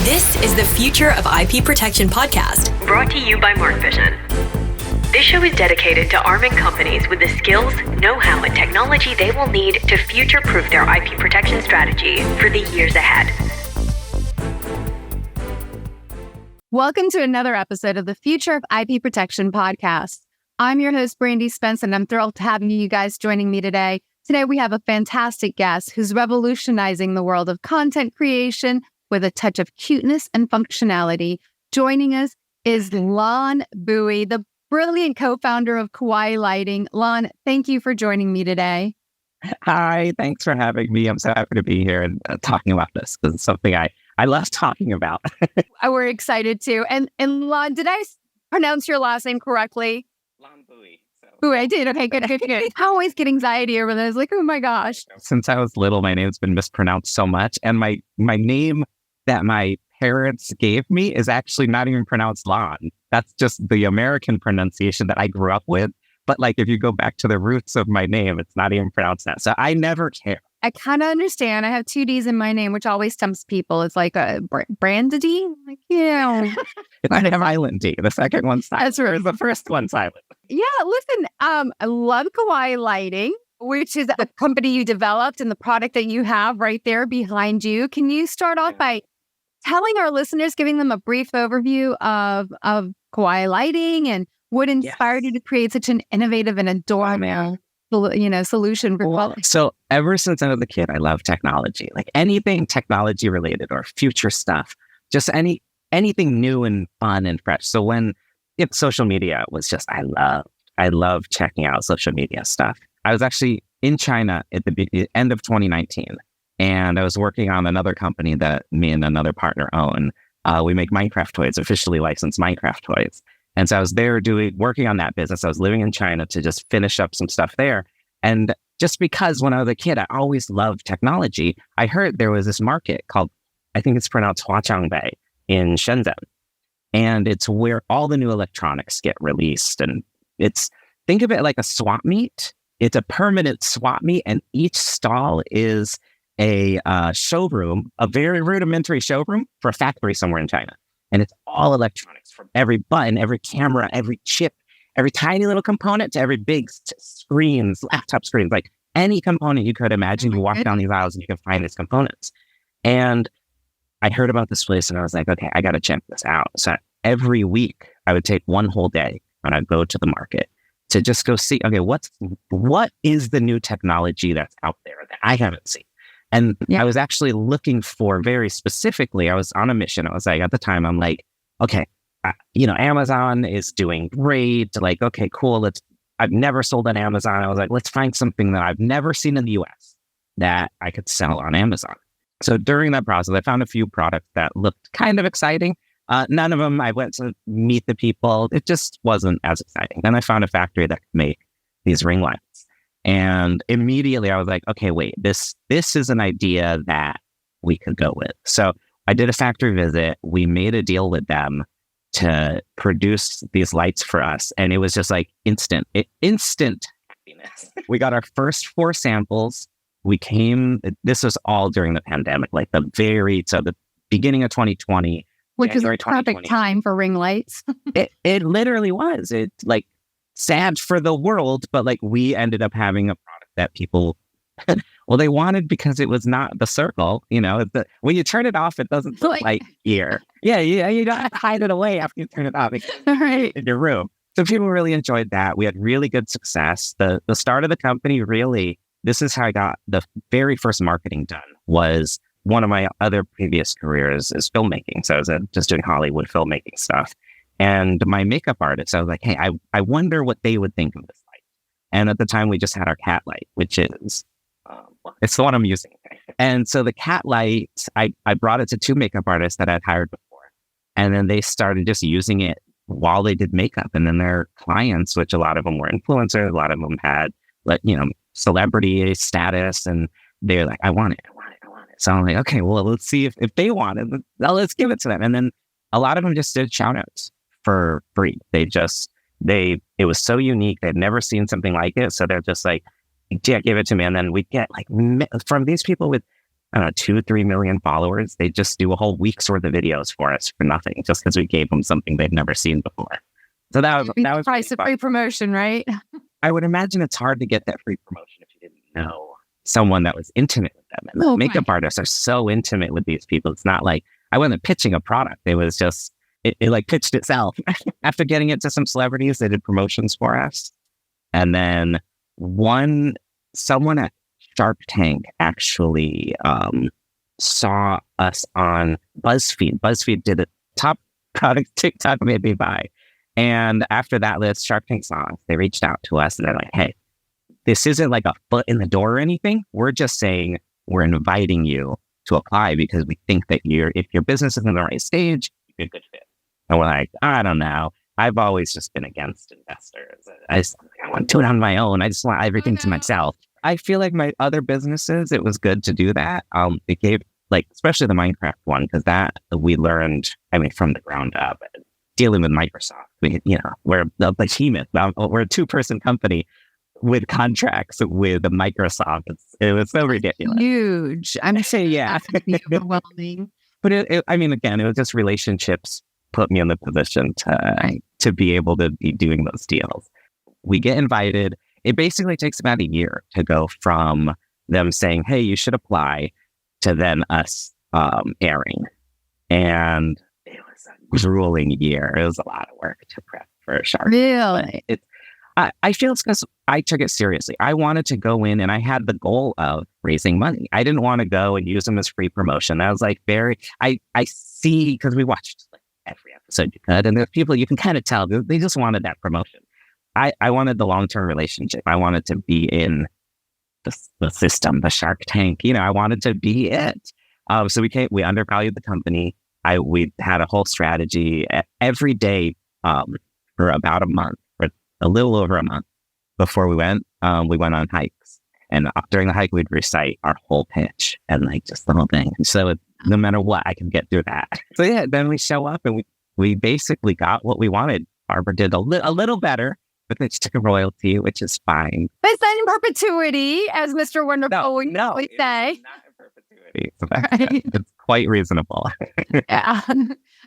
This is the Future of IP Protection podcast, brought to you by Mark Vision. This show is dedicated to arming companies with the skills, know-how, and technology they will need to future-proof their IP protection strategy for the years ahead. Welcome to another episode of the Future of IP Protection podcast. I'm your host, Branddy Spence, and I'm thrilled to have you guys joining me today. Today, we have a fantastic guest who's revolutionizing the world of content creation with a touch of cuteness and functionality. Joining us is Lan Bui, the brilliant co-founder of Kawaii Lighting. Lan, thank you for joining me today. Hi, thanks for having me. I'm so happy to be here and talking about this because it's something I love talking about. We're excited too. And Lan, did I pronounce your last name correctly? Lan Bui. Ooh, I did. Okay, good. I always get anxiety over those. Like, oh my gosh. Since I was little, my name's been mispronounced so much. And my name that my parents gave me is actually not even pronounced Lan. That's just the American pronunciation that I grew up with. But like, if you go back to the roots of my name, it's not even pronounced that. So I never care. I kind of understand. I have two D's in my name, which always tempts people. It's like a Branddy. Like, yeah. I have Island D. The second one's silent. That's right. The first one's silent. Yeah, listen, I love Kawaii Lighting, which is a company you developed and the product that you have right there behind you. Can you start off by telling our listeners, giving them a brief overview of Kawaii Lighting and what inspired you to create such an innovative and adorable solution for quality? So ever since I was a kid, I love technology, like anything technology related or future stuff, just anything new and fun and fresh. So when social media was just, I love checking out social media stuff. I was actually in China at the end of 2019, and I was working on another company that me and another partner own. We make Minecraft toys, officially licensed Minecraft toys. And so I was there working on that business. I was living in China to just finish up some stuff there. And just because when I was a kid, I always loved technology, I heard there was this market called, I think it's pronounced Huaqiangbei in Shenzhen. And it's where all the new electronics get released. And think of it like a swap meet. It's a permanent swap meet. And each stall is a showroom, a very rudimentary showroom for a factory somewhere in China. And it's all electronics, from every button, every camera, every chip, every tiny little component to every big screens, laptop screens, like any component you could imagine. You walk down these aisles and you can find these components. And I heard about this place and I was like, okay, I got to check this out. So every week I would take one whole day and I'd go to the market to just go see, okay, what is the new technology that's out there that I haven't seen? And I was actually looking for very specifically, I was on a mission. I was like, at the time, I'm like, okay, Amazon is doing great. Like, okay, cool. I've never sold on Amazon. I was like, let's find something that I've never seen in the US that I could sell on Amazon. So during that process, I found a few products that looked kind of exciting. None of them, I went to meet the people. It just wasn't as exciting. Then I found a factory that could make these ring lights. And immediately I was like, okay, wait, this is an idea that we could go with. So I did a factory visit. We made a deal with them to produce these lights for us. And it was just like instant happiness. We got our first 4 samples. This was all during the pandemic, like the beginning of 2020. Which is a perfect time for ring lights. It literally was. It like, sad for the world, but like we ended up having a product that people, they wanted because it was not the circle, when you turn it off, it doesn't look like here. Yeah, you don't have to hide it away after you turn it off in your room. So people really enjoyed that. We had really good success. The start of the company, really, this is how I got the very first marketing done. Was one of my other previous careers is filmmaking. So I was just doing Hollywood filmmaking stuff. And my makeup artist, I was like, hey, I wonder what they would think of this light. And at the time, we just had our cat light, which is, it's the one I'm using. And so the cat light, I brought it to 2 makeup artists that I'd hired before. And then they started just using it while they did makeup. And then their clients, which a lot of them were influencers, a lot of them had, celebrity status. And they're like, I want it. So I'm like, okay, well, let's see if they want it. Let's give it to them. And then a lot of them just did shout outs for free. It was so unique. They'd never seen something like it. So they're just like, yeah, give it to me. And then we get like from these people with I don't know, 2-3 million followers. They just do a whole week's worth of videos for us for nothing, just because we gave them something they'd never seen before. So that was the price of free promotion, right? I would imagine it's hard to get that free promotion if you didn't know someone that was intimate with them. And makeup artists are so intimate with these people. It's not like I wasn't pitching a product. It was just, it like pitched itself. After getting it to some celebrities, they did promotions for us. And then someone at Shark Tank actually saw us on BuzzFeed. BuzzFeed did a top product TikTok made me buy. And after that list, Shark Tank saw us. They reached out to us and they're like, hey, this isn't like a foot in the door or anything. We're just saying we're inviting you to apply because we think that if your business is in the right stage, you'd be a good fit. And we're like, I don't know. I've always just been against investors. I want to do it on my own. I just want everything to myself. I feel like my other businesses, it was good to do that. It gave, like, especially the Minecraft one, because that we learned, from the ground up, dealing with Microsoft. We're the behemoth. We're a 2-person company with contracts with Microsoft. It was so ridiculous. Huge. I'm saying, yeah, overwhelming. But it was just relationships put me in the position to be able to be doing those deals. We get invited. It basically takes about a year to go from them saying, hey, you should apply, to then us airing. And it was a grueling year. It was a lot of work to prep for a Shark. Really? I feel it's because I took it seriously. I wanted to go in and I had the goal of raising money. I didn't want to go and use them as free promotion. I was like, I see, because we watched like every episode you could, and there's people you can kind of tell they just wanted that promotion. I wanted the long-term relationship. I wanted to be in the system, the Shark Tank. I wanted to be it. So we undervalued the company. We had a whole strategy every day for about a month, or a little over a month before we went on hikes. And during the hike, we'd recite our whole pitch and like just the whole thing. So no matter what, I can get through that. So yeah, then we show up and we basically got what we wanted. Barbara did a little better, but then she took a royalty, which is fine. But it's not in perpetuity, as Mr. Wonderful would say. It's not in perpetuity. So it's quite reasonable. Yeah.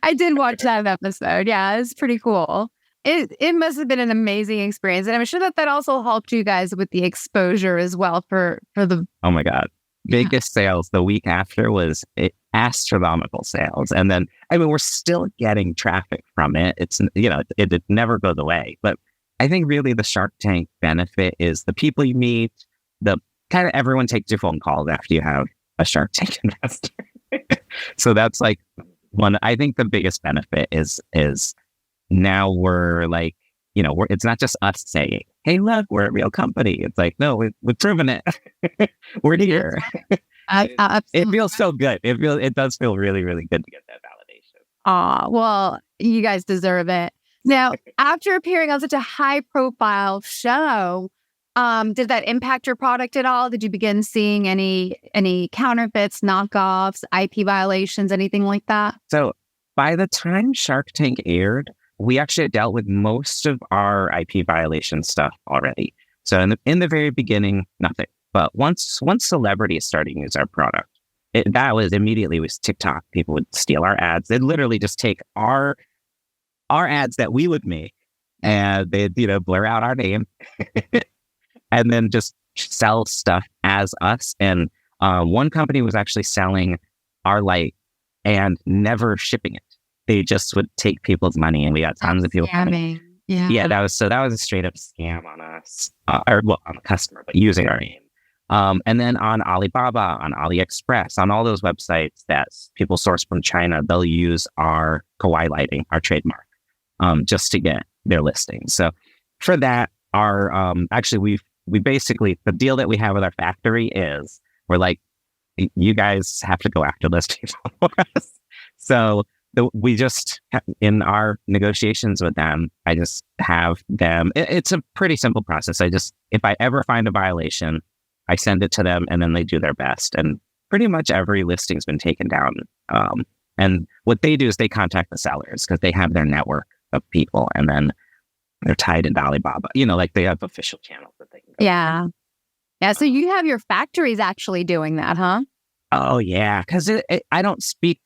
I did watch that episode. Yeah, it's pretty cool. It must have been an amazing experience. And I'm sure that also helped you guys with the exposure as well for the... Oh my God. Biggest sales the week after was astronomical sales. And then, we're still getting traffic from it. It's, it never goes away. But I think really the Shark Tank benefit is the people you meet, the kind of everyone takes your phone calls after you have a Shark Tank investor. So that's like I think the biggest benefit is now we're like, it's not just us saying, hey, look, we're a real company. It's like, no, we've proven it. We're here. It feels so good. It does feel really, really good to get that validation. Well, you guys deserve it. Now, after appearing on such a high-profile show, did that impact your product at all? Did you begin seeing any counterfeits, knockoffs, IP violations, anything like that? So by the time Shark Tank aired, we actually dealt with most of our IP violation stuff already. So in the very beginning, nothing. But once celebrities started to use our product, that was immediately with TikTok. People would steal our ads. They'd literally just take our ads that we would make, and they'd blur out our name, and then just sell stuff as us. And one company was actually selling our light and never shipping it. They just would take people's money, and we got tons of people scamming. Yeah, that was a straight up scam on us, on the customer, but using our name. And then on Alibaba, on AliExpress, on all those websites that people source from China, they'll use our Kawaii Lighting, our trademark, just to get their listings. So for that, our actually we basically, the deal that we have with our factory is we're like, you guys have to go after those people for us. So we just, in our negotiations with them, I just have them, it's a pretty simple process. If I ever find a violation, I send it to them and then they do their best. And pretty much every listing's been taken down. And what they do is they contact the sellers because they have their network of people, and then they're tied into Alibaba. Like they have official channels that they can go Yeah. to. Yeah. So you have your factories actually doing that, huh? Oh yeah, because I don't speak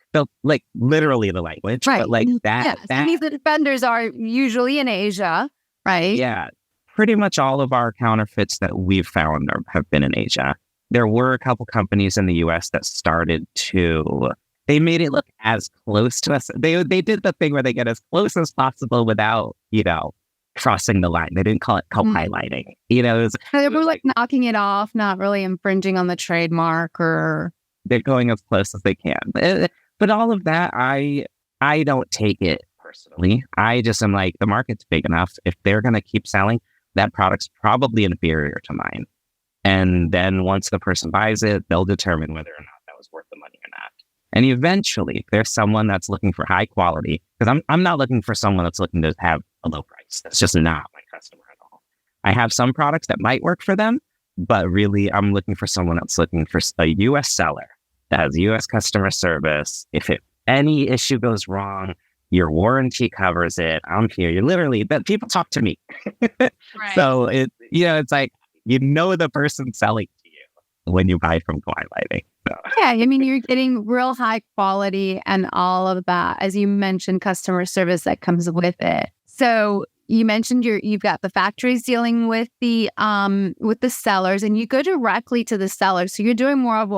literally the language, Right. but like that. Yes. And these vendors are usually in Asia, right? Yeah, pretty much all of our counterfeits that we've found have been in Asia. There were a couple companies in the U.S. that started to. They made it look as close to us. They did the thing where they get as close as possible without, crossing the line. They didn't call it Kawaii Lighting. It was, They were like knocking it off, not really infringing on the trademark or. They're going as close as they can. But all of that, I don't take it personally. I just am like, the market's big enough. If they're going to keep selling, that product's probably inferior to mine. And then once the person buys it, they'll determine whether or not that was worth the money or not. And eventually, if there's someone that's looking for high quality, because I'm not looking for someone that's looking to have a low price. That's just not my customer at all. I have some products that might work for them, but really, I'm looking for someone that's looking for a U.S. seller that has U.S. customer service. If any issue goes wrong, your warranty covers it. I'm here. You're literally, but people talk to me. Right. So it's like, the person selling to you when you buy from Kawaii Lighting. So. Yeah, I mean, you're getting real high quality and all of that, as you mentioned, customer service that comes with it. So you mentioned you've got the factories dealing with the sellers, and you go directly to the sellers. So you're doing more of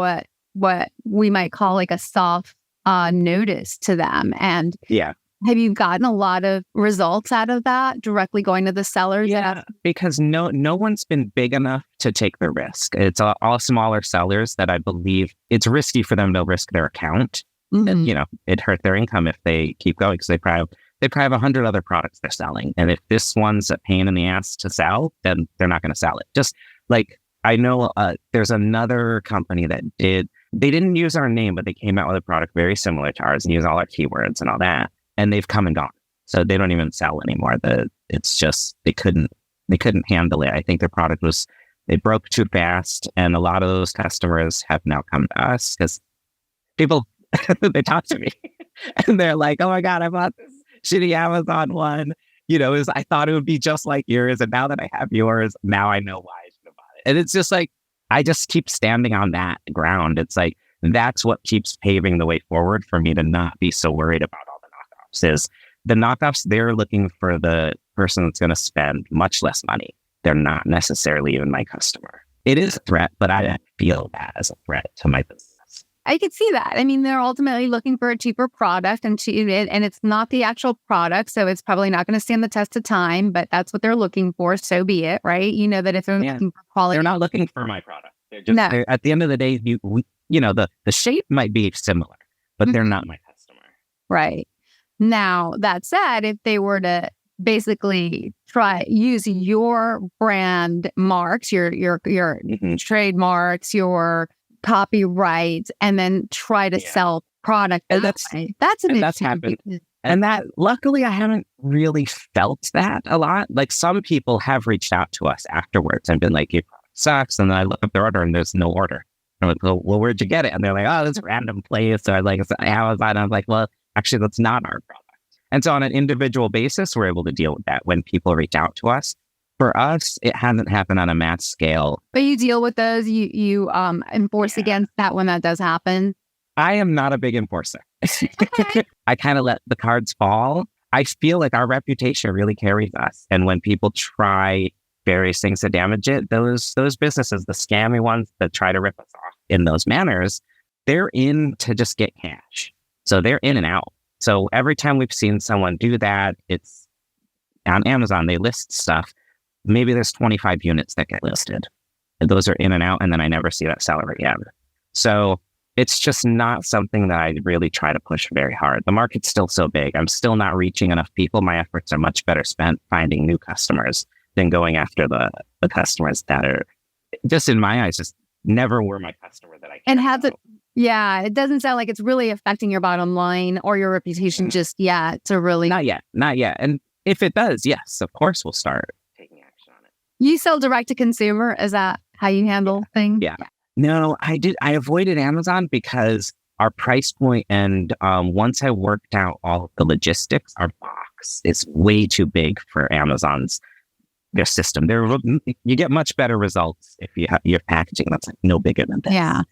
what we might call like a soft notice to them. And yeah. Have you gotten a lot of results out of that, directly going to the sellers? Yeah, because no one's been big enough to take the risk. It's all smaller sellers that I believe it's risky for them to risk their account. Mm-hmm. And, it hurt their income if they keep going, because they probably have 100 other products they're selling. And if this one's a pain in the ass to sell, then they're not going to sell it. Just like I know there's another company that they didn't use our name, but they came out with a product very similar to ours and use all our keywords and all that. And they've come and gone. So they don't even sell anymore. It's just, they couldn't handle it. I think their product they broke too fast. And a lot of those customers have now come to us because people, they talk to me and they're like, oh my God, I bought this shitty Amazon one. I thought it would be just like yours. And now that I have yours, now I know why I should have bought it. And it's just like, I just keep standing on that ground. It's like, that's what keeps paving the way forward for me to not be so worried about all the knockoffs. Is the knockoffs, they're looking for the person that's going to spend much less money. They're not necessarily even my customer. It is a threat, but I don't feel that as a threat to my business. I could see that. I mean, they're ultimately looking for a cheaper product, and it's not the actual product, so it's probably not going to stand the test of time, but that's what they're looking for, so be it, right? That if they're looking for quality... They're not looking for my product. They're just, at the end of the day, the shape might be similar, but they're not my customer. Right. Now, that said, if they were to basically use your brand marks, your trademarks, your copyright, and then try to sell product, that's happened. And that, luckily, I haven't really felt that a lot. Like, some people have reached out to us afterwards and been like, your product sucks. And then I look up their order and there's no order. I'm like, well, where'd you get it? And they're like, oh, this random place. Or like, it's Amazon. I'm like, well, actually, that's not our product. And so on an individual basis, we're able to deal with that when people reach out to us. For us, it hasn't happened on a mass scale. But you deal with those, you enforce against that when that does happen? I am not a big enforcer. Okay. I kind of let the cards fall. I feel like our reputation really carries us. And when people try various things to damage it, those businesses, the scammy ones that try to rip us off in those manners, they're in to just get cash. So they're in and out. So every time we've seen someone do that, it's on Amazon, they list stuff. Maybe there's 25 units that get listed. And those are in and out, and then I never see that seller again. So it's just not something that I really try to push very hard. The market's still so big. I'm still not reaching enough people. My efforts are much better spent finding new customers than going after the customers that are, just in my eyes, just never were my customer that I care And has about. it doesn't sound like it's really affecting your bottom line or your reputation just yet to really... Not yet. And if it does, yes, of course we'll start taking action on it. You sell direct to consumer? Is that how you handle things? Yeah. No, I avoided Amazon because our price point and once I worked out all of the logistics, our box is way too big for Amazon's their system. You get much better results if you have your packaging that's like no bigger than this. Yeah.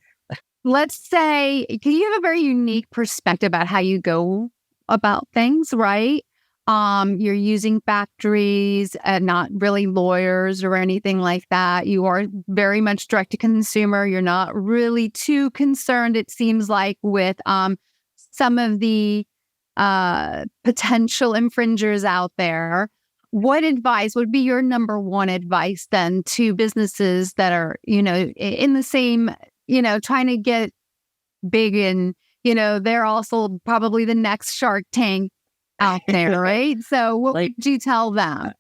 let's say, you have a very unique perspective about how you go about things, right? You're using factories and not really lawyers or anything like that. You are very much direct to consumer. You're not really too concerned, it seems like, with some of the potential infringers out there. What advice would be your number one advice then to businesses that are, in the same, trying to get big and, they're also probably the next Shark Tank out there, right? So what would you tell them?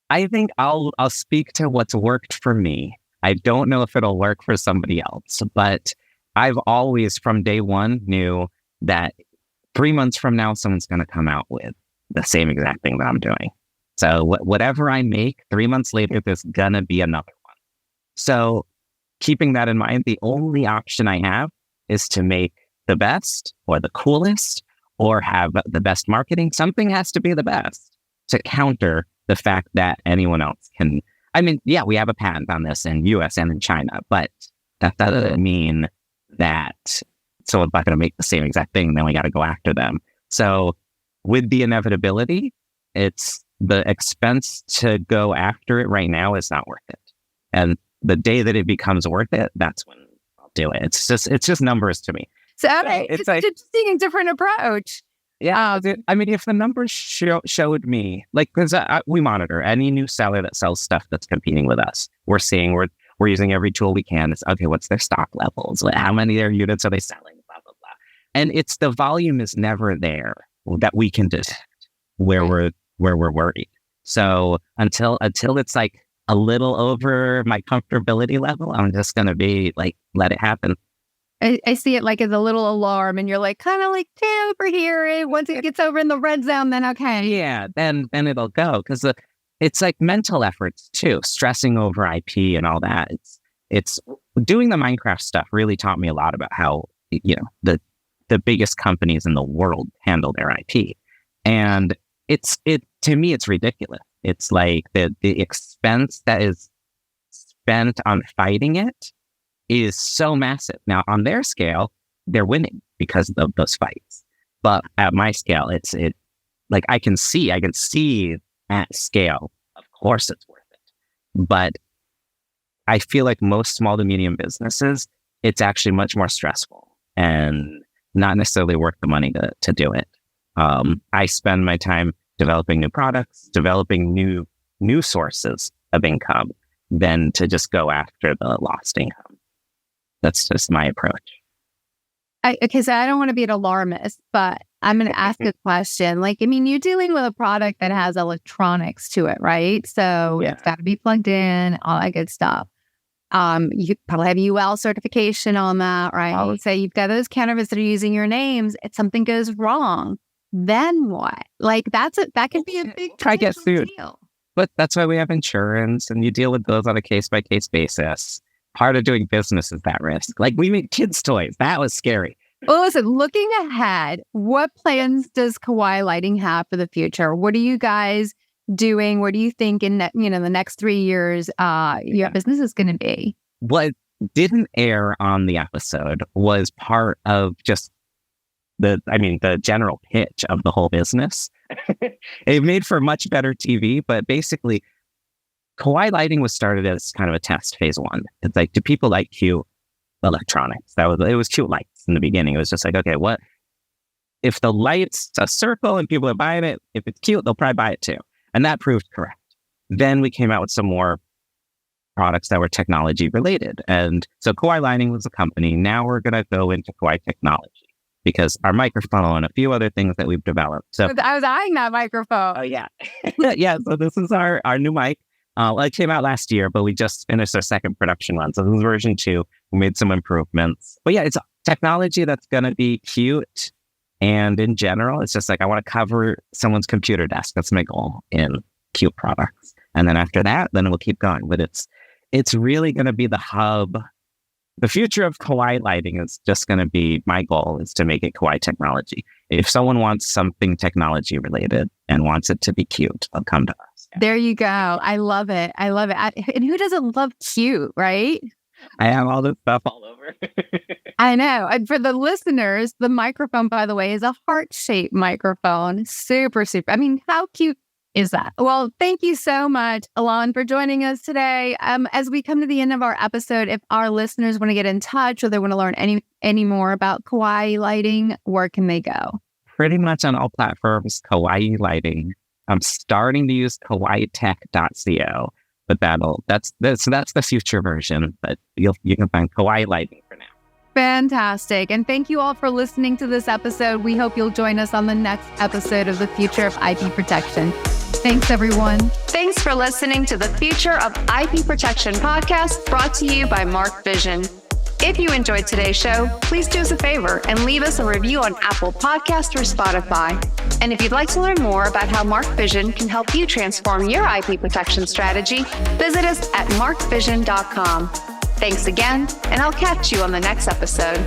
I think I'll speak to what's worked for me. I don't know if it'll work for somebody else, but I've always from day one knew that 3 months from now, someone's going to come out with the same exact thing that I'm doing. So whatever I make, 3 months later, there's going to be another one. So keeping that in mind, the only option I have is to make the best or the coolest or have the best marketing. Something has to be the best to counter the fact that anyone else can. I mean, yeah, we have a patent on this in US and in China, but that doesn't mean that someone's not going to make the same exact thing, then we got to go after them. So with the inevitability, it's the expense to go after it right now is not worth it. And the day that it becomes worth it, that's when I'll do it. It's just numbers to me. So it's like, just seeing a different approach. Yeah. I mean, if the numbers showed me, like, because we monitor any new seller that sells stuff that's competing with us, we're seeing we're using every tool we can. It's okay, what's their stock levels? How many of their units are they selling? Blah, blah, blah. And it's the volume is never there that we can detect where we're worried. So until it's like a little over my comfortability level, I'm just going to be like, let it happen. I see it like as a little alarm, and you're like, kind of like, over here. Once it gets over in the red zone, then okay. Yeah, then it'll go. Because it's like mental efforts too, stressing over IP and all that. It's doing the Minecraft stuff really taught me a lot about how, the biggest companies in the world handle their IP. And to me, it's ridiculous. It's like the expense that is spent on fighting it is so massive. Now, on their scale, they're winning because of those fights. But at my scale, it's like I can see at scale, of course it's worth it. But I feel like most small to medium businesses, it's actually much more stressful and not necessarily worth the money to do it. I spend my time developing new products, developing new sources of income than to just go after the lost income. That's just my approach. So I don't want to be an alarmist, but I'm going to ask a question. Like, I mean, you're dealing with a product that has electronics to it, right? So It's got to be plugged in, all that good stuff. You probably have UL certification on that, right? I would say you've got those counterfeits that are using your names. If something goes wrong, then what? Like that could be a big try get sued. Deal. But that's why we have insurance, and you deal with those on a case by case basis. Part of doing business is that risk. Like we make kids' toys. That was scary. Well, listen, looking ahead, what plans does Kawaii Lighting have for the future? What are you guys doing? What do you think in the next 3 years your business is going to be? What didn't air on the episode was part of just the general pitch of the whole business. It made for much better TV, but basically Kawaii Lighting was started as kind of a test phase 1. It's like, do people like cute electronics? It was cute lights in the beginning. It was just like, okay, what if the light's a circle and people are buying it? If it's cute, they'll probably buy it too. And that proved correct. Then we came out with some more products that were technology related. And so Kawaii Lighting was a company. Now we're going to go into Kawaii Technology because our microphone and a few other things that we've developed. So I was eyeing that microphone. Oh yeah. Yeah. So this is our new mic. It came out last year, but we just finished our second production run. So this is version 2. We made some improvements. But yeah, it's technology that's going to be cute. And in general, it's just like, I want to cover someone's computer desk. That's my goal in cute products. And then after that, then we'll keep going. But it's really going to be the hub. The future of Kawaii Lighting is just going to be, my goal is to make it Kawaii Technology. If someone wants something technology related and wants it to be cute, they'll come to us. There you go. I love it. And who doesn't love cute, right? I have all this stuff all over. I know. And for the listeners, the microphone, by the way, is a heart-shaped microphone. Super, super. I mean, how cute is that? Well, thank you so much, Lan, for joining us today. As we come to the end of our episode, if our listeners want to get in touch or they want to learn any more about Kawaii Lighting, where can they go? Pretty much on all platforms, Kawaii Lighting. I'm starting to use kawaiitech.co, but that's the future version. But you can find Kawaii Lighting for now. Fantastic. And thank you all for listening to this episode. We hope you'll join us on the next episode of The Future of IP Protection. Thanks, everyone. Thanks for listening to the Future of IP Protection podcast, brought to you by Mark Vision. If you enjoyed today's show, please do us a favor and leave us a review on Apple Podcasts or Spotify. And if you'd like to learn more about how Mark Vision can help you transform your IP protection strategy, visit us at markvision.com. Thanks again, and I'll catch you on the next episode.